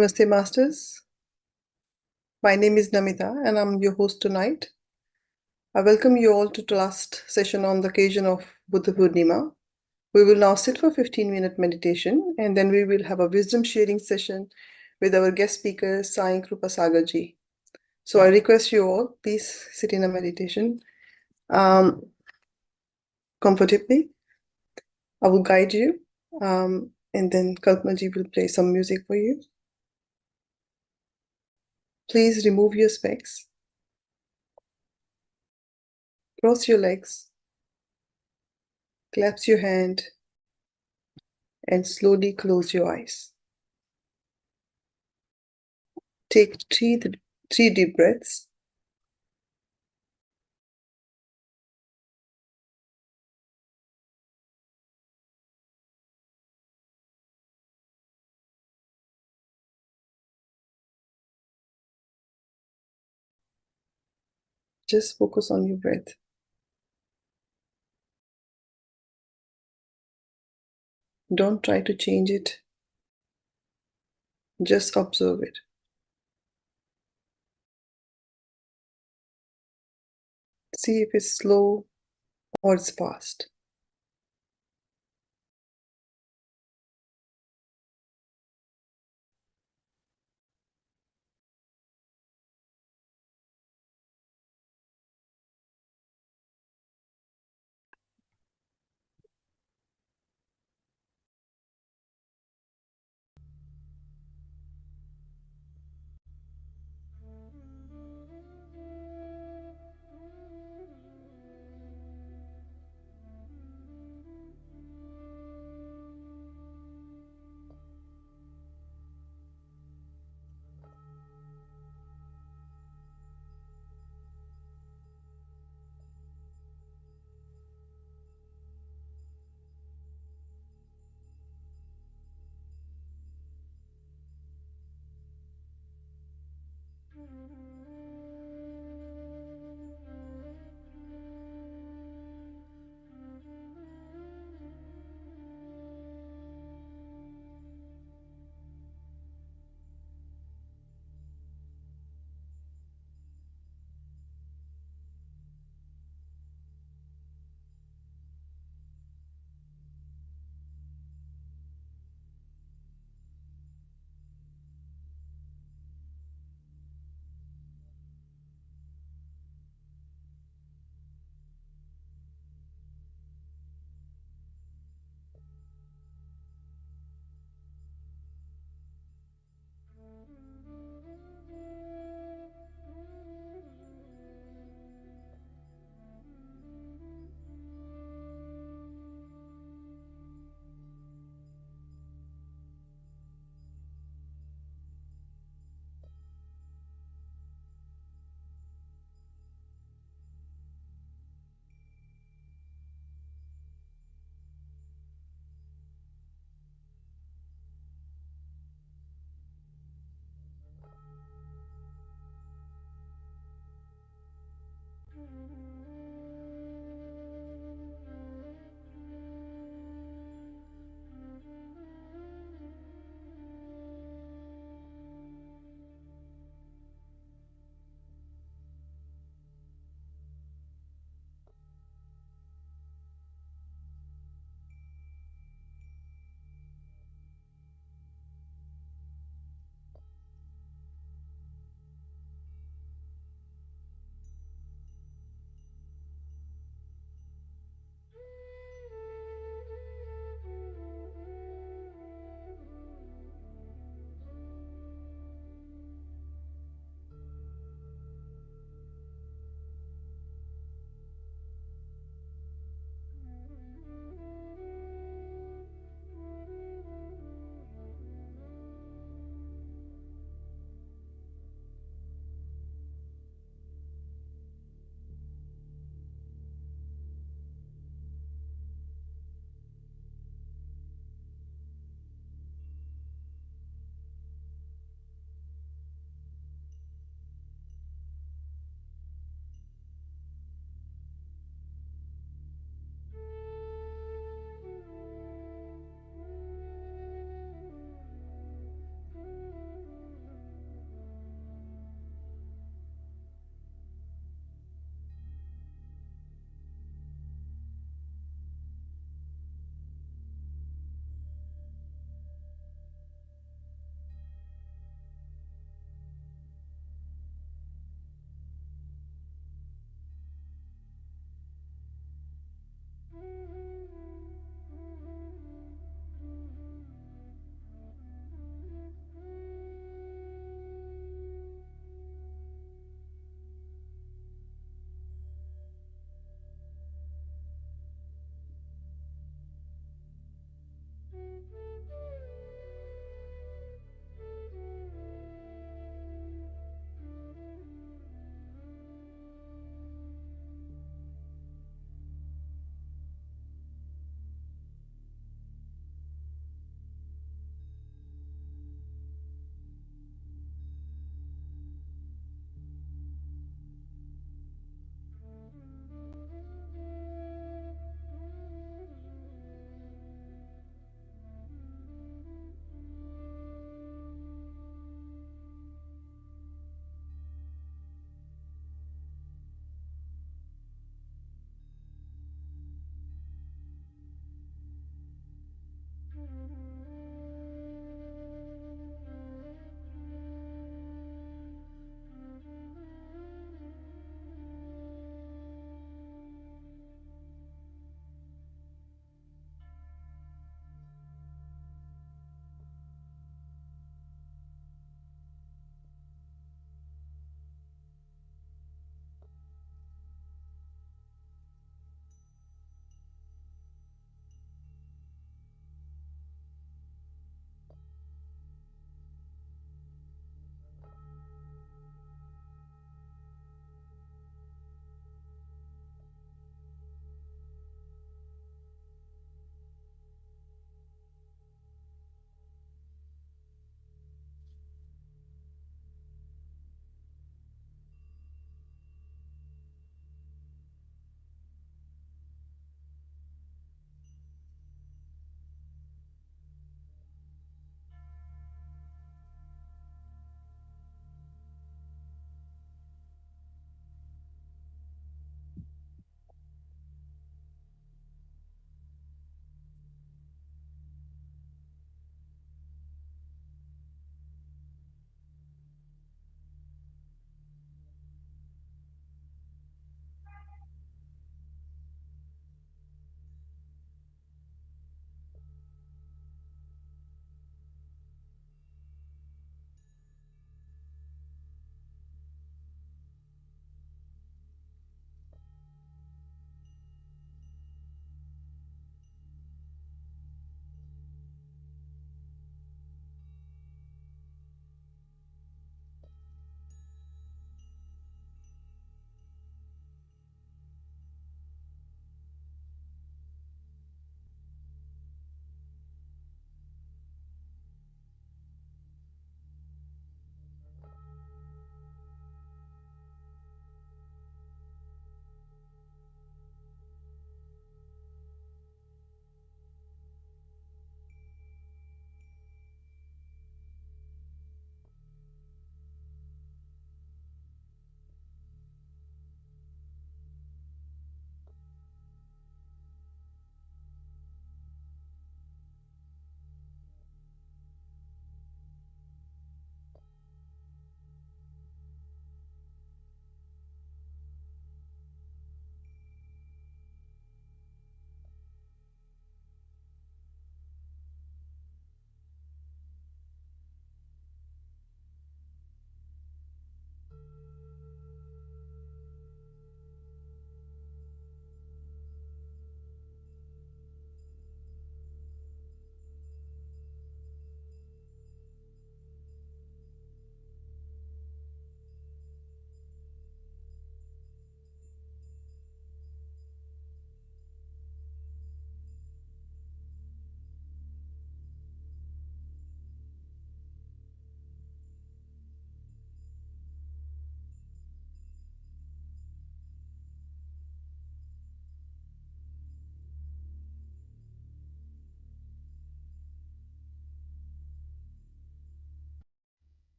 Namaste, Masters. My name is Namita, and I'm your host tonight. I welcome you all to the last session on the occasion of Buddha Purnima. We will now sit for 15-minute meditation, and then we will have a wisdom sharing session with our guest speaker, Sai Krupa Sagar ji. So I request you all, please sit in a meditation comfortably. I will guide you, and then Kalpana ji will play some music for you. Please remove your specs. Cross your legs. Clasp your hand and slowly close your eyes. Take three deep breaths. Just focus on your breath. Don't try to change it. Just observe it. See if it's slow or it's fast.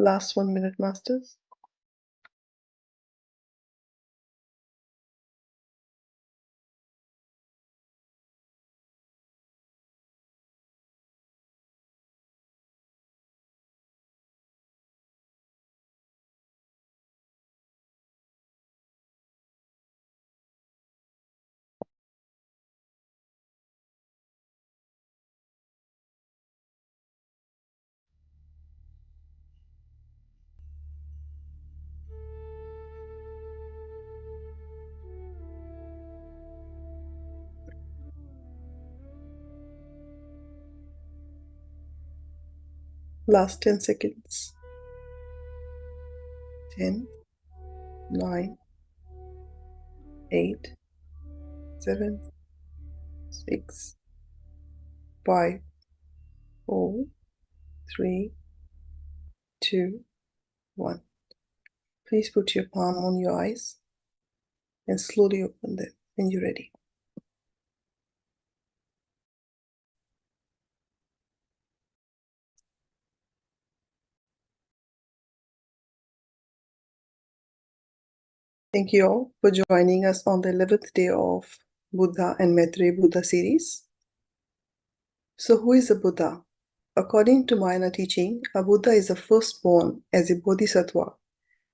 Last 1 minute, masters. Last 10 seconds. 10, 9, 8, 7, 6, 5, 4, 3, 2, 1. Please put your palm on your eyes and slowly open them when you're ready. Thank you all for joining us on the 11th day of Buddha and Maitreya Buddha series. So who is a Buddha? According to Mahayana teaching, a Buddha is a firstborn as a bodhisattva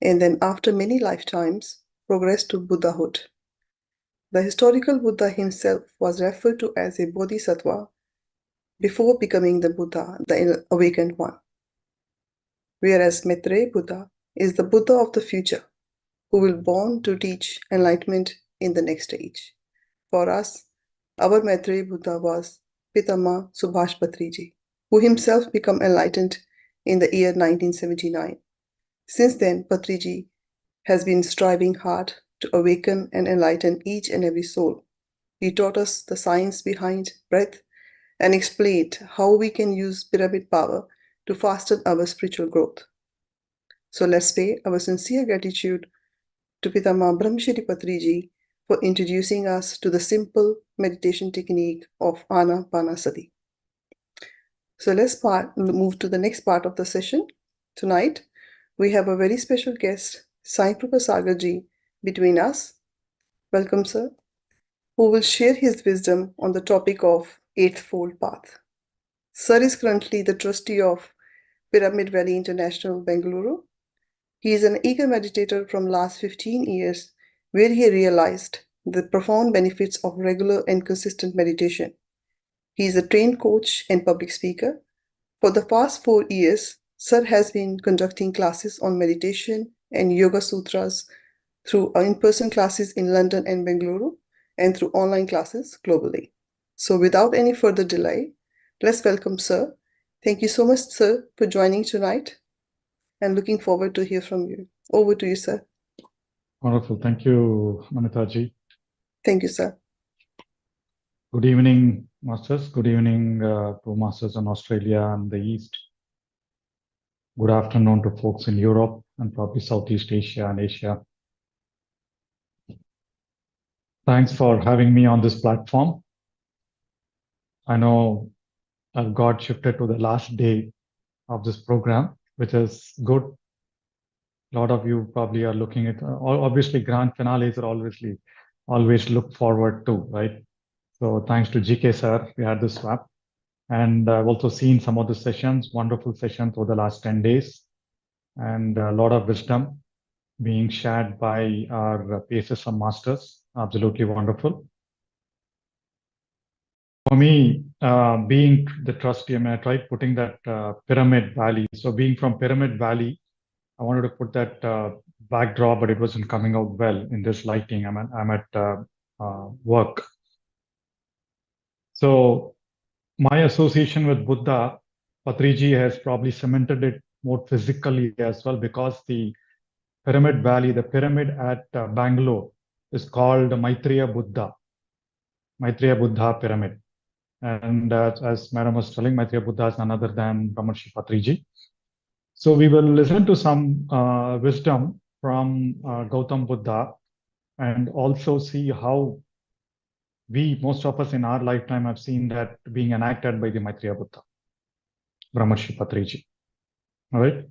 and then after many lifetimes progressed to Buddhahood. The historical Buddha himself was referred to as a bodhisattva before becoming the Buddha, the awakened one. Whereas Maitreya Buddha is the Buddha of the future, who will born to teach enlightenment in the next age. For us, our Maitreya Buddha was Pitamaha Subhash Patriji, who himself became enlightened in the year 1979. Since then, Patriji has been striving hard to awaken and enlighten each and every soul. He taught us the science behind breath and explained how we can use pyramid power to fasten our spiritual growth. So let's pay our sincere gratitude to Pitamaha Brahmarshi Patriji for introducing us to the simple meditation technique of Ana-Pana-Sati. So let's move to the next part of the session. Tonight, we have a very special guest, Sai Krupa Sagarji, between us. Welcome, sir, who will share his wisdom on the topic of Eightfold Path. Sir is currently the trustee of Pyramid Valley International, Bengaluru. He is an eager meditator from last 15 years, where he realized the profound benefits of regular and consistent meditation. He is a trained coach and public speaker. For the past 4 years, Sir has been conducting classes on meditation and yoga sutras through in-person classes in London and Bengaluru and through online classes globally. So without any further delay, let's welcome Sir. Thank you so much, Sir, for joining tonight and looking forward to hear from you. Over to you, sir. Wonderful. Thank you, Namita-ji. Thank you, sir. Good evening, masters. Good evening to masters in Australia and the East. Good afternoon to folks in Europe and probably Southeast Asia and Asia. Thanks for having me on this platform. I know I've got shifted to the last day of this program, which is good. A lot of you probably are looking at, obviously, grand finales are always look forward to, right? So thanks to GK sir, we had this swap. And I've also seen some of the sessions, wonderful sessions over the last 10 days, and a lot of wisdom being shared by our PSSM masters. Absolutely wonderful. For me, being the trustee, I tried putting that Pyramid Valley. So being from Pyramid Valley, I wanted to put that backdrop, but it wasn't coming out well in this lighting. I'm at work. So my association with Buddha, Patriji has probably cemented it more physically as well, because the Pyramid Valley, the pyramid at Bangalore, is called Maitreya Buddha Pyramid. And as Madam was telling, Maitreya Buddha is none other than Brahmarshi Patriji. So we will listen to some wisdom from Gautam Buddha, and also see how most of us in our lifetime have seen that being enacted by the Maitreya Buddha, Brahmarshi Patriji. All right.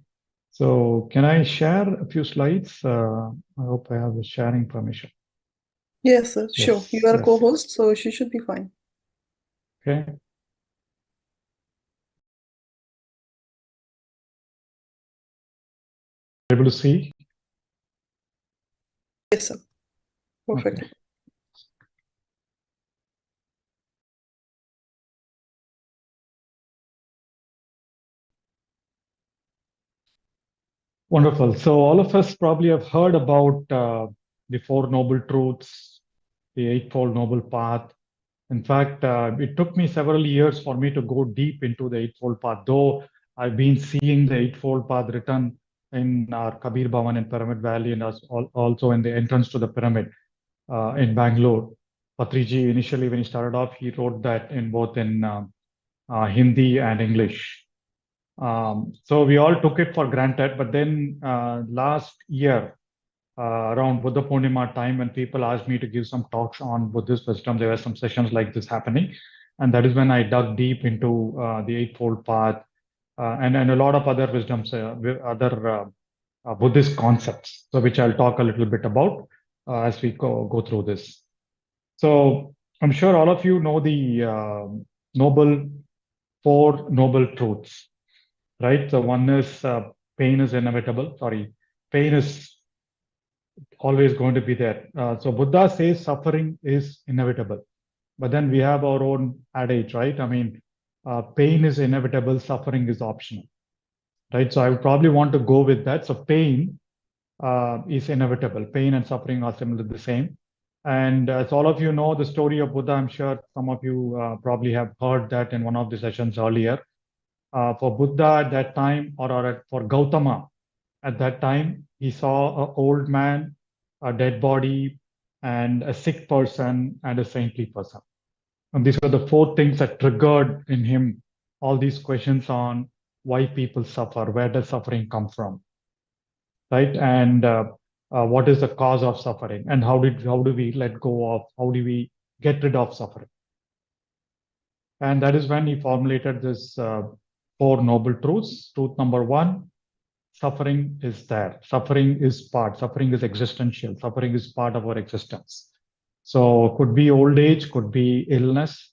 So can I share a few slides? I hope I have the sharing permission. Yes, sir. Sure. Yes, You are a yes. co-host, so she should be fine. Okay. Able to see? Yes, sir. Perfect. Okay. Wonderful. So all of us probably have heard about the Four Noble Truths, the Eightfold Noble Path. In fact, it took me several years for me to go deep into the Eightfold Path, though I've been seeing the Eightfold Path written in our Kabir Bhavan in Pyramid Valley and also in the entrance to the pyramid in Bangalore. Patriji, initially when he started off, he wrote that in both in Hindi and English. So we all took it for granted, but then last year, around Buddha Purnima time, when people asked me to give some talks on Buddhist wisdom, there were some sessions like this happening. And that is when I dug deep into the Eightfold Path and a lot of other wisdoms, other Buddhist concepts, so which I'll talk a little bit about as we go through this. So I'm sure all of you know the Four Noble Truths, right? So one is pain is inevitable. Sorry, pain is always going to be there. So Buddha says suffering is inevitable, but then we have our own adage, right? I mean, pain is inevitable, suffering is optional, right? So I would probably want to go with that. So pain is inevitable. Pain and suffering are similarly the same. And as all of you know, the story of Buddha, I'm sure some of you probably have heard that in one of the sessions earlier. For Buddha at that time, or for Gautama at that time, he saw an old man, a dead body, and a sick person, and a saintly person. And these were the four things that triggered in him all these questions on why people suffer, where does suffering come from, right? And what is the cause of suffering, and how do we let go of, how do we get rid of suffering? And that is when he formulated this four noble truths. Truth number one: suffering is there. Suffering is existential. Suffering is part of our existence. So could be old age, could be illness,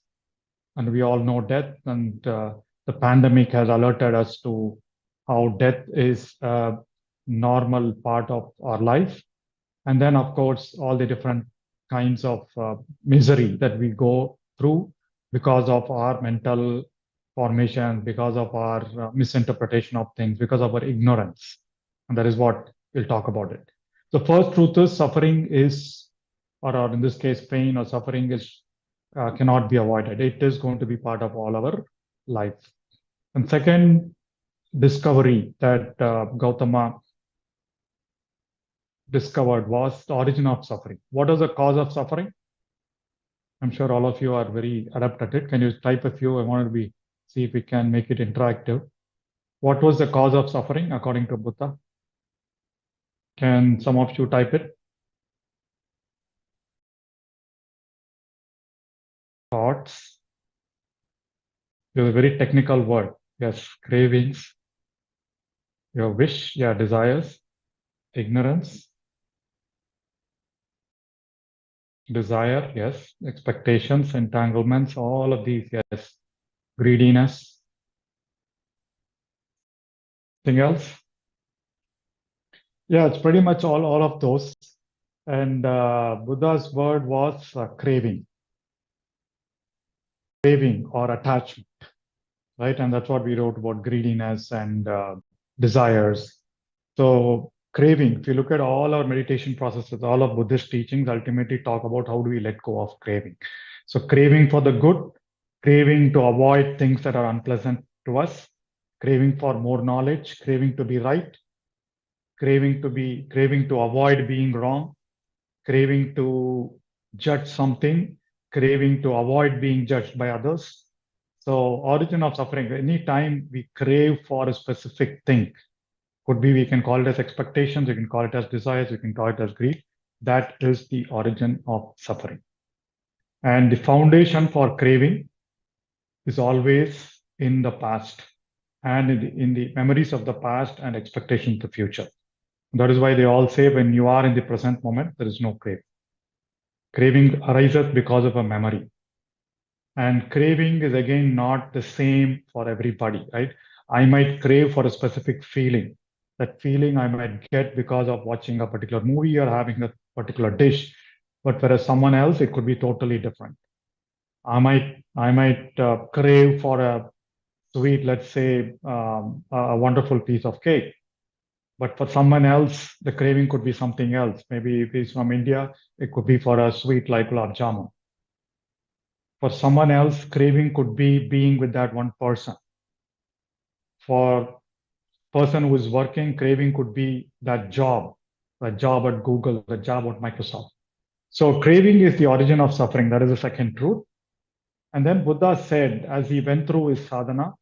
and we all know death. And the pandemic has alerted us to how death is a normal part of our life. And then, of course, all the different kinds of misery that we go through because of our mental formation, because of our misinterpretation of things, because of our ignorance. And that is what we'll talk about it. The first truth is suffering is, or in this case, pain or suffering is cannot be avoided. It is going to be part of all our life. And second discovery that Gautama discovered was the origin of suffering. What is the cause of suffering? I'm sure all of you are very adept at it. Can you type a few? I want to see if we can make it interactive. What was the cause of suffering according to Buddha? Can some of you type it? Thoughts. There's a very technical word. Yes, cravings. Your wish, yeah, desires, ignorance, desire, yes, expectations, entanglements, all of these, yes, greediness. Anything else? Yeah, it's pretty much all of those. And Buddha's word was craving or attachment, right? And that's what we wrote about greediness and desires. So craving, if you look at all our meditation processes, all of Buddhist teachings ultimately talk about how do we let go of craving. So craving for the good, craving to avoid things that are unpleasant to us, craving for more knowledge, craving to be right, craving to avoid being wrong, craving to judge something, craving to avoid being judged by others. So origin of suffering, anytime we crave for a specific thing, could be we can call it as expectations, we can call it as desires, we can call it as greed. That is the origin of suffering. And the foundation for craving is always in the past. and in the memories of the past and expectations of the future. That is why they all say when you are in the present moment, there is no craving. Craving arises because of a memory. And craving is again not the same for everybody, right? I might crave for a specific feeling. That feeling I might get because of watching a particular movie or having a particular dish. But whereas someone else, it could be totally different. I might crave for a sweet, let's say, a wonderful piece of cake. But for someone else, the craving could be something else. Maybe if he's from India, it could be for a sweet like gulab jamun. For someone else, craving could be being with that one person. For person who is working, craving could be that job at Google, the job at Microsoft. So craving is the origin of suffering. That is the second truth. And then Buddha said, as he went through his sadhana,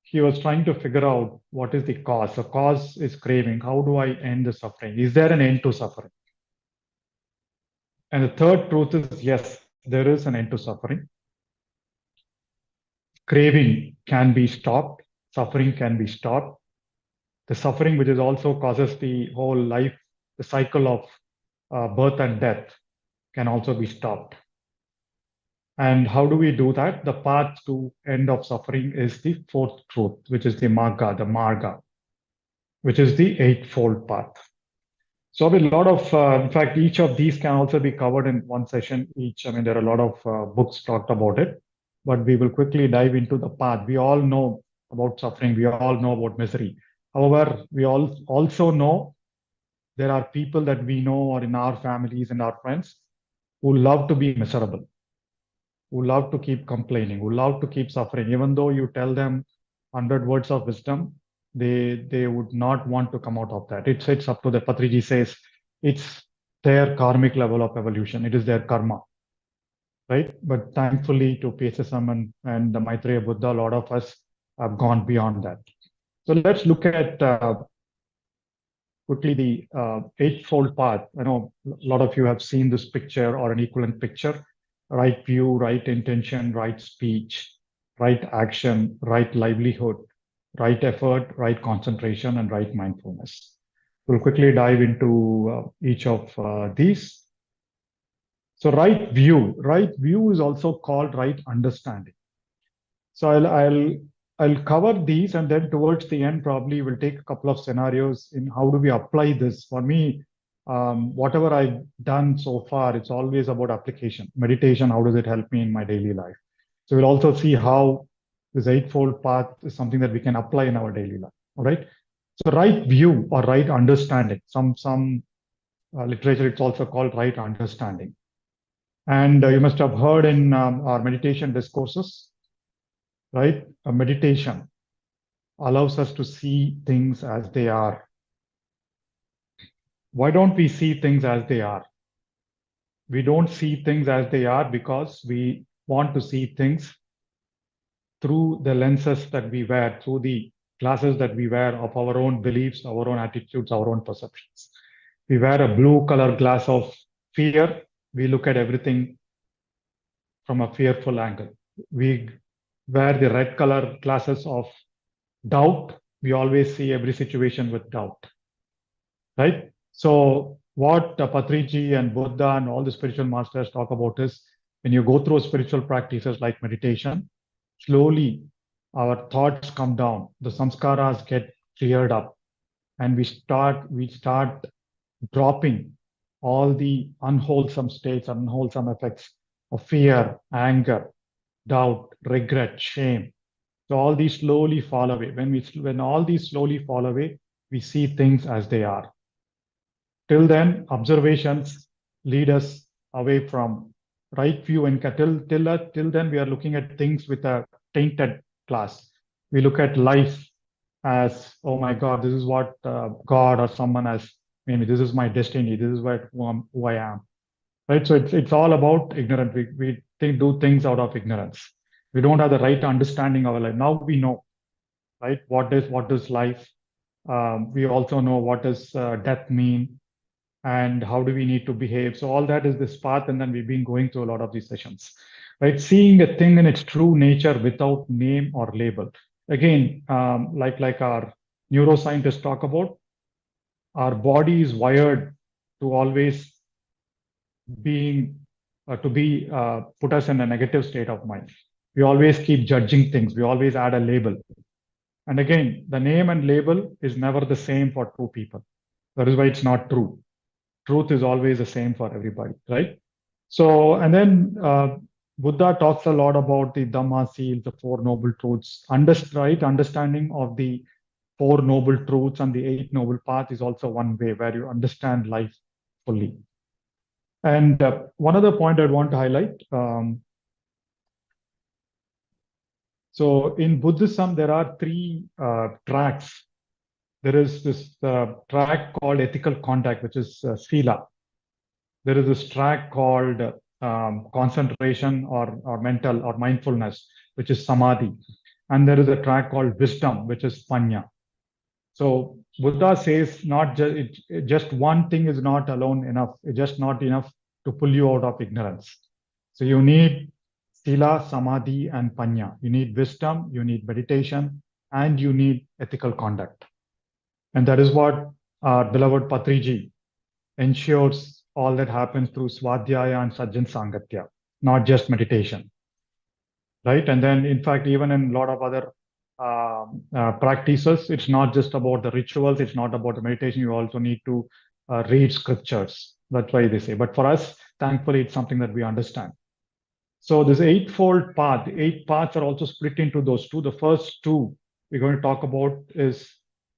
he was trying to figure out what is the cause. The cause is craving. How do I end the suffering? Is there an end to suffering? And the third truth is yes, there is an end to suffering. Craving can be stopped. Suffering can be stopped. The suffering, which is also causes the whole life, the cycle of birth and death, can also be stopped. And how do we do that? The path to end of suffering is the fourth truth, which is the marga, which is the eightfold path. So a lot of, in fact, each of these can also be covered in one session each. I mean, there are a lot of books talked about it, but we will quickly dive into the path. We all know about suffering. We all know about misery. However, we all also know there are people that we know or in our families and our friends who love to be miserable, who love to keep complaining, who love to keep suffering. Even though you tell them 100 words of wisdom, they would not want to come out of that. It's up to the Patriji says it's their karmic level of evolution. It is their karma, right? But thankfully to PSSM and the Maitreya Buddha, a lot of us have gone beyond that. So let's look at quickly the eightfold path. I know a lot of you have seen this picture or an equivalent picture. Right view, right intention, right speech, right action, right livelihood, right effort, right concentration, and right mindfulness. We'll quickly dive into each of these. So right view is also called right understanding. So I'll cover these, and then towards the end, probably we'll take a couple of scenarios in how do we apply this. For me, whatever I've done so far, it's always about application. Meditation, how does it help me in my daily life? So we'll also see how this eightfold path is something that we can apply in our daily life. All right. So right view or right understanding. Some literature, it's also called right understanding. And you must have heard in our meditation discourses, right? A meditation allows us to see things as they are. Why don't we see things as they are? We don't see things as they are because we want to see things through the lenses that we wear, through the glasses that we wear of our own beliefs, our own attitudes, our own perceptions. We wear a blue color glass of fear. We look at everything from a fearful angle. We wear the red color glasses of doubt. We always see every situation with doubt, right? So what Patriji and Buddha and all the spiritual masters talk about is when you go through spiritual practices like meditation, slowly our thoughts come down, the samskaras get cleared up, and we start dropping all the unwholesome states, unwholesome effects of fear, anger, doubt, regret, shame. So all these slowly fall away. When all these slowly fall away, we see things as they are. Till then, observations lead us away from right view, and till then we are looking at things with a tainted glass. We look at life as, oh my God, this is what God or someone has made me. This is my destiny. This is who I am. Right. So it's all about ignorance. We do things out of ignorance. We don't have the right understanding of our life. Now we know, right? What does life? We also know what does death mean, and how do we need to behave. So all that is this path, and then we've been going through a lot of these sessions, right? Seeing a thing in its true nature without name or label. Again, like our neuroscientists talk about, our body is wired to always being to be put us in a negative state of mind. We always keep judging things. We always add a label. And again, the name and label is never the same for two people. That is why it's not true. Truth is always the same for everybody, right? So, and then Buddha talks a lot about the Dhamma seals, the Four Noble Truths. Right? Understanding of the Four Noble Truths and the Eight Noble Path is also one way where you understand life fully. And one other point I'd want to highlight. So in Buddhism, there are three tracks. There is this track called ethical conduct, which is sila. There is this track called concentration or mental or mindfulness, which is samadhi. And there is a track called wisdom, which is panya. So Buddha says not just one thing is not alone enough. It's just not enough to pull you out of ignorance. So you need sila, samadhi, and panya. You need wisdom, you need meditation, and you need ethical conduct. And that is what our beloved Patriji ensures all that happens through Swadhyaya and Sajjan Sangatya, not just meditation. Right? And then, in fact, even in a lot of other practices, it's not just about the rituals, it's not about the meditation. You also need to read scriptures. That's why they say. But for us, thankfully, it's something that we understand. So this eightfold path, the 8 paths are also split into those two. The first two we're going to talk about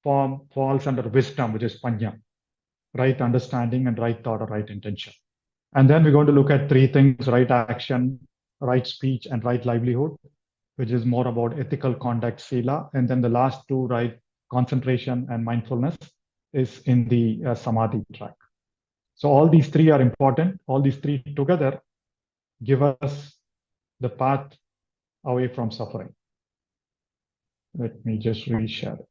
falls under wisdom, which is panya, right understanding and right thought or right intention. And then we're going to look at 3 things: right action, right speech, and right livelihood, which is more about ethical conduct, sila. And then the last 2, right concentration and mindfulness, is in the samadhi track. So all these 3 are important. All these 3 together give us the path away from suffering. Let me just reshare it.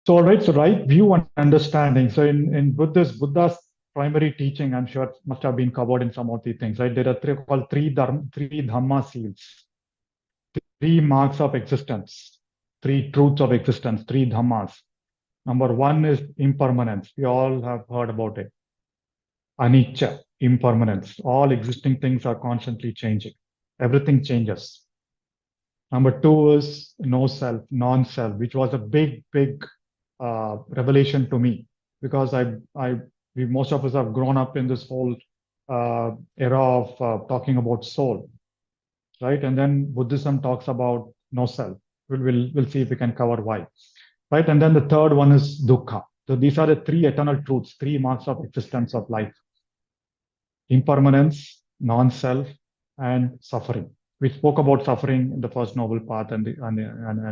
So, all right, so right view and understanding. So in Buddha's primary teaching, I'm sure it must have been covered in some of the things, right? There are three Dhamma seals, 3 marks of existence, 3 truths of existence, 3 Dhammas. Number 1 is impermanence. We all have heard about it. Anicca, impermanence. All existing things are constantly changing. Everything changes. Number 2 is no self, non-self, which was a big revelation to me, because most of us have grown up in this whole era of talking about soul, right? And then Buddhism talks about no self. We'll see if we can cover why, right? And then the third one is dukkha. So these are the 3 eternal truths, 3 marks of existence of life: impermanence, non-self, and suffering. We spoke about suffering in the first noble path and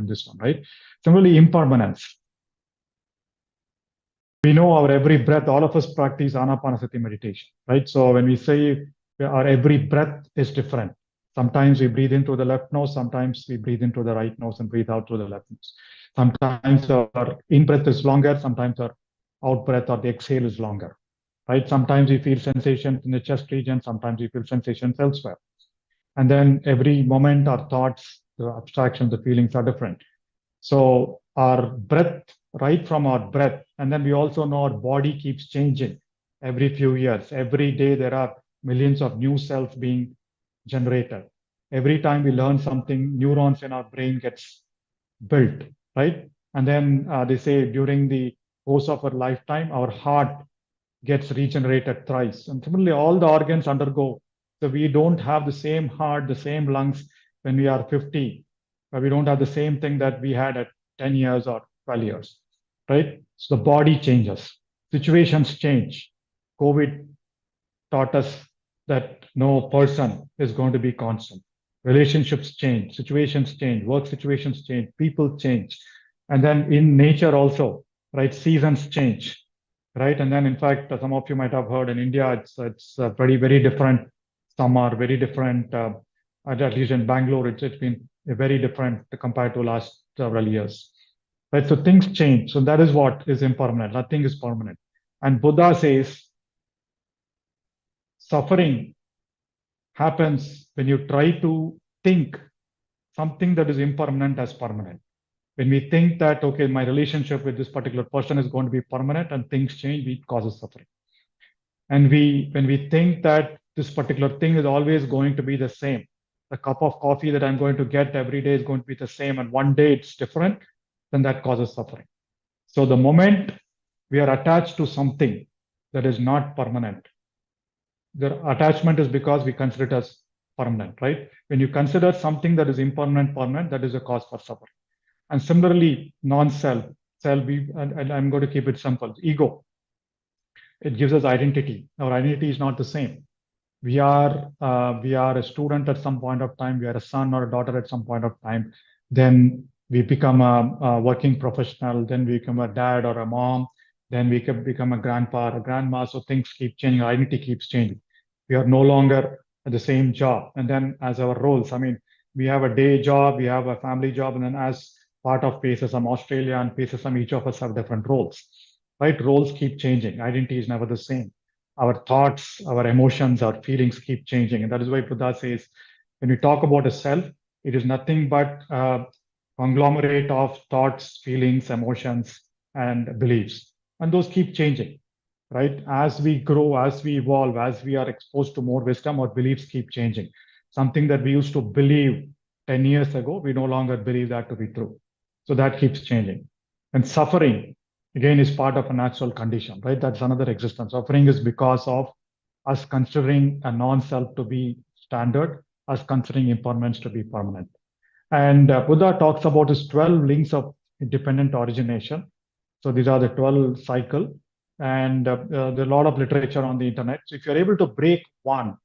this one, right? Similarly, impermanence. We know our every breath, all of us practice Ana-Pana-Sati meditation, right? So when we say our every breath is different, sometimes we breathe in through the left nose, sometimes we breathe in through the right nose and breathe out through the left nose. Sometimes our in-breath is longer, sometimes our out-breath or the exhale is longer, right? Sometimes we feel sensations in the chest region, sometimes we feel sensations elsewhere. And then every moment, our thoughts, the abstractions, the feelings are different. So our breath, right from our breath, and then we also know our body keeps changing every few years. Every day there are millions of new cells being generated. Every time we learn something, neurons in our brain gets built, right? And then they say during the course of our lifetime, our heart gets regenerated thrice. And similarly, all the organs undergo. So we don't have the same heart, the same lungs when we are 50, but we don't have the same thing that we had at 10 years or 12 years, right? So the body changes, situations change. COVID taught us that no person is going to be constant. Relationships change, situations change, work situations change, people change. And then in nature also, right? Seasons change, right? And then in fact, some of you might have heard in India, it's very different summer, very different, at least in Bangalore, it's been very different compared to last several years, right? So things change. So that is what is impermanent. Nothing is permanent. And Buddha says suffering happens when you try to think something that is impermanent as permanent. When we think that, okay, my relationship with this particular person is going to be permanent and things change, it causes suffering. And when we think that this particular thing is always going to be the same, the cup of coffee that I'm going to get every day is going to be the same, and one day it's different, then that causes suffering. So the moment we are attached to something that is not permanent, the attachment is because we consider it as permanent, right? When you consider something that is impermanent, permanent, that is a cause for suffering. And similarly, non-self, and I'm going to keep it simple, ego, it gives us identity. Our identity is not the same. We are a student at some point of time. We are a son or a daughter at some point of time. Then we become a working professional. Then we become a dad or a mom. Then we can become a grandpa or a grandma. So things keep changing. Our identity keeps changing. We are no longer at the same job. And then as our roles, I mean, we have a day job, we have a family job, and then as part of PSSM Australia and PSSM, each of us have different roles, right? Roles keep changing. Identity is never the same. Our thoughts, our emotions, our feelings keep changing. And that is why Buddha says, when we talk about a self, it is nothing but a conglomerate of thoughts, feelings, emotions, and beliefs. And those keep changing, right? As we grow, as we evolve, as we are exposed to more wisdom, our beliefs keep changing. Something that we used to believe 10 years ago, we no longer believe that to be true. So that keeps changing. And suffering, again, is part of a natural condition, right? That's another existence. Suffering is because of us considering a non-self to be standard, us considering impermanence to be permanent. And Buddha talks about his 12 links of independent origination. So these are the 12 cycle. And there's a lot of literature on the internet. So if you're able to break one,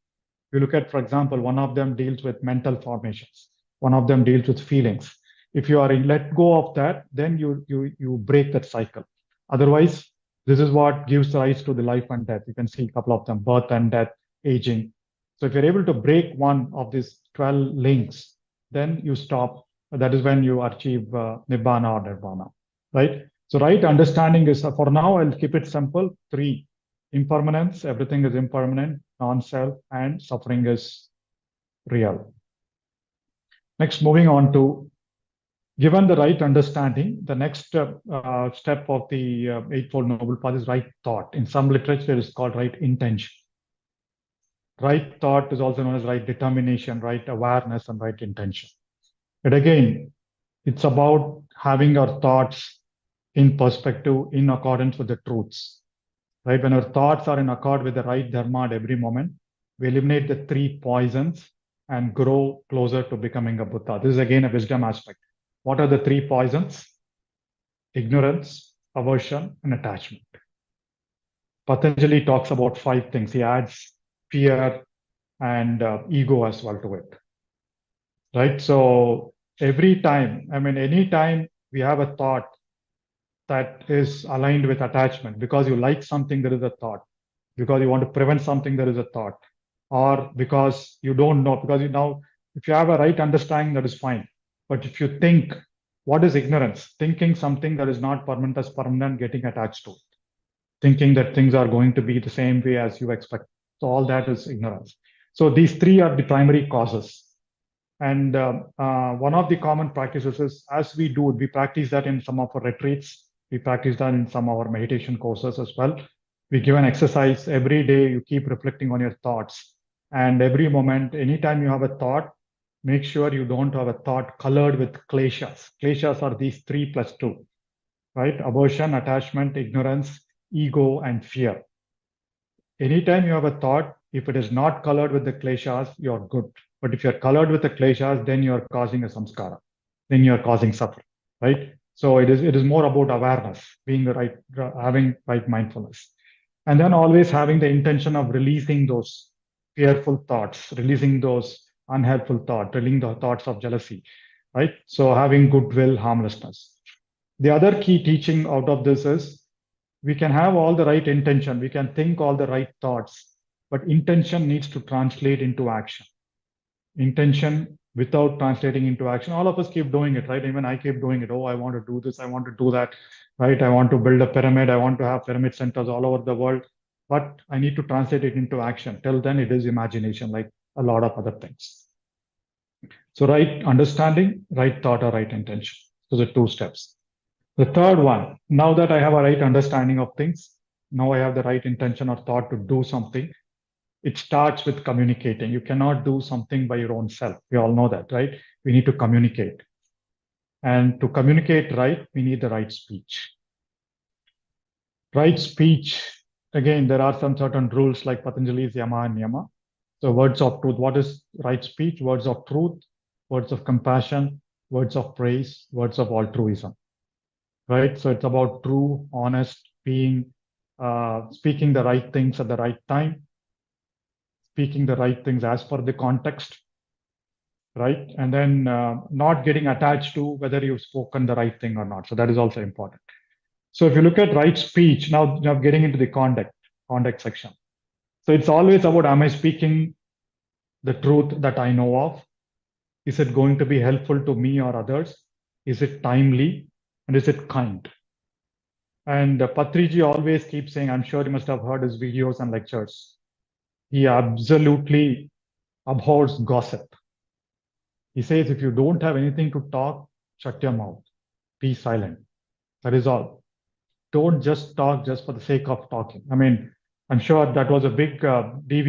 you look at, for example, one of them deals with mental formations. One of them deals with feelings. If you are let go of that, then you break that cycle. Otherwise, this is what gives rise to the life and death. You can see a couple of them: birth and death, aging. So if you're able to break one of these 12 links, then you stop. That is when you achieve nibbana or nirvana, right? So right understanding is, for now, I'll keep it simple. 3: impermanence, everything is impermanent, non-self, and suffering is real. Next, moving on to, given the right understanding, the next step of the Eightfold Noble Path is right thought. In some literature, it is called right intention. Right thought is also known as right determination, right awareness, and right intention. But again, it's about having our thoughts in perspective, in accordance with the truths. Right? When our thoughts are in accord with the right dharma at every moment, we eliminate the 3 poisons and grow closer to becoming a Buddha. This is again a wisdom aspect. What are the 3 poisons? Ignorance, aversion, and attachment. Patanjali talks about 5 things. He adds fear and ego as well to it. Right? So every time, anytime we have a thought that is aligned with attachment, because you like something, there is a thought. Because you want to prevent something, there is a thought. Or because you don't know, because if you have a right understanding, that is fine. But if you think, what is ignorance? Thinking something that is not permanent as permanent, getting attached to it. Thinking that things are going to be the same way as you expect. So all that is ignorance. So these 3 are the primary causes. And one of the common practices is, as we do, we practice that in some of our retreats. We practice that in some of our meditation courses as well. We give an exercise every day. You keep reflecting on your thoughts. And every moment, anytime you have a thought, make sure you don't have a thought colored with kleshas. Kleshas are these 3 plus 2, right? Aversion, attachment, ignorance, ego, and fear. Anytime you have a thought, if it is not colored with the kleshas, you're good. But if you're colored with the kleshas, then you're causing a samskara. Then you're causing suffering, right? So it is more about awareness, having right mindfulness. And then always having the intention of releasing those fearful thoughts, releasing those unhelpful thoughts, releasing the thoughts of jealousy, right? So having goodwill, harmlessness. The other key teaching out of this is, we can have all the right intention, we can think all the right thoughts, but intention needs to translate into action. Intention without translating into action, all of us keep doing it, right? Even I keep doing it. Oh, I want to do this, I want to do that, right? I want to build a pyramid, I want to have pyramid centers all over the world. but I need to translate it into action. Till then, it is imagination, like a lot of other things. So right understanding, right thought, or right intention. So the two steps. The third one, now that I have a right understanding of things, now I have the right intention or thought to do something. It starts with communicating. You cannot do something by your own self. We all know that, right? We need to communicate. And to communicate right, we need the right speech. Right speech, again, there are some certain rules like Patanjali's Yama and Niyama. So words of truth, what is right speech? Words of truth, words of compassion, words of praise, words of altruism, right? So it's about true, honest, being, speaking the right things at the right time, speaking the right things as per the context, right? And then not getting attached to whether you've spoken the right thing or not. So that is also important. So if you look at right speech, now getting into the conduct section. So it's always about, am I speaking the truth that I know of? Is it going to be helpful to me or others? Is it timely? And is it kind? And Patriji always keeps saying, I'm sure you must have heard his videos and lectures. He absolutely abhors gossip. He says, if you don't have anything to talk, shut your mouth, be silent. That is all. Don't just talk just for the sake of talking. I mean, I'm sure that was a big deviation